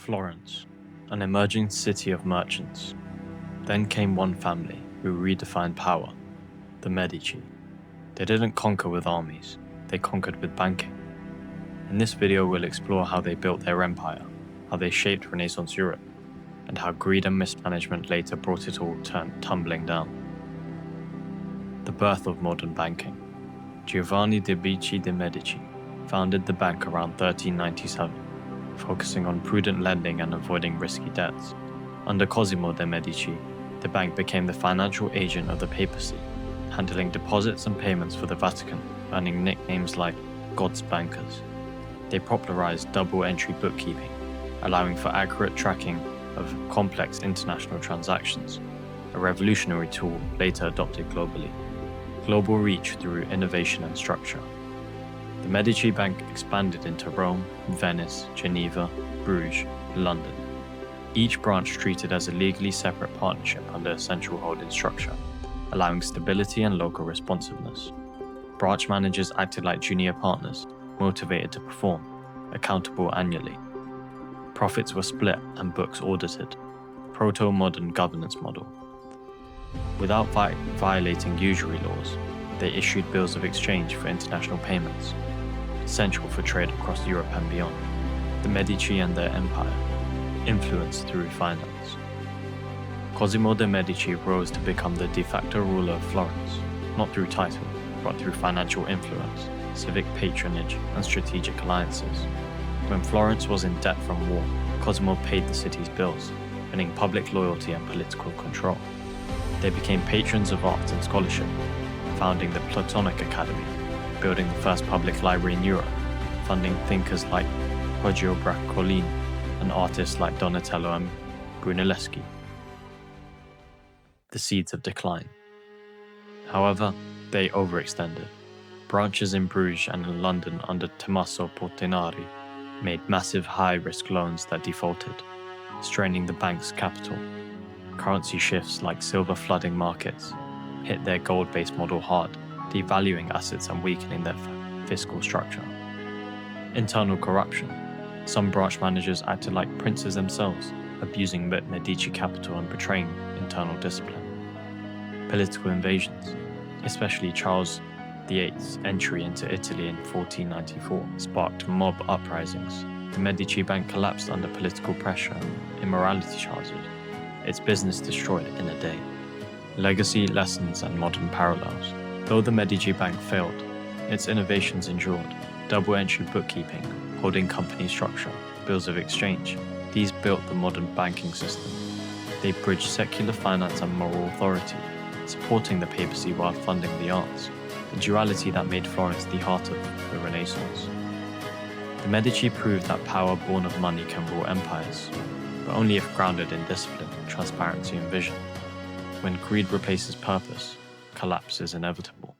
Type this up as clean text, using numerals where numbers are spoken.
Florence, an emerging city of merchants. Then came one family who redefined power, the Medici. They didn't conquer with armies, they conquered with banking. In this video we'll explore how they built their empire, how they shaped Renaissance Europe, and how greed and mismanagement later brought it all tumbling down. The birth of modern banking. Giovanni de' Medici founded the bank around 1397, focusing on prudent lending and avoiding risky debts. Under Cosimo de' Medici, the bank became the financial agent of the papacy, handling deposits and payments for the Vatican, earning nicknames like God's bankers. They popularized double-entry bookkeeping, allowing for accurate tracking of complex international transactions, a revolutionary tool later adopted globally. Global reach through innovation and structure. The Medici Bank expanded into Rome, Venice, Geneva, Bruges, London. Each branch treated as a legally separate partnership under a central holding structure, allowing stability and local responsiveness. Branch managers acted like junior partners, motivated to perform, accountable annually. Profits were split and books audited, proto-modern governance model. Without violating usury laws, they issued bills of exchange for international payments, essential for trade across Europe and beyond. The Medici and their empire, influence through finance. Cosimo de' Medici rose to become the de facto ruler of Florence, not through title, but through financial influence, civic patronage, and strategic alliances. When Florence was in debt from war, Cosimo paid the city's bills, winning public loyalty and political control. They became patrons of art and scholarship, founding the Platonic Academy, building the first public library in Europe, funding thinkers like Poggio Braccolini and artists like Donatello and Brunelleschi. The seeds of decline. However, they overextended. Branches in Bruges and in London under Tommaso Portinari made massive high-risk loans that defaulted, straining the bank's capital. Currency shifts like silver flooding markets hit their gold-based model hard, devaluing assets and weakening their fiscal structure. Internal corruption. Some branch managers acted like princes themselves, abusing Medici capital and betraying internal discipline. Political invasions, especially Charles VIII's entry into Italy in 1494, sparked mob uprisings. The Medici Bank collapsed under political pressure and immorality charges, its business destroyed in a day. Legacy, lessons, and modern parallels. Though the Medici Bank failed, its innovations endured. Double-entry bookkeeping, holding company structure, bills of exchange. These built the modern banking system. They bridged secular finance and moral authority, supporting the papacy while funding the arts, a duality that made Florence the heart of the Renaissance. The Medici proved that power born of money can rule empires, but only if grounded in discipline, transparency, and vision. When greed replaces purpose, collapse is inevitable.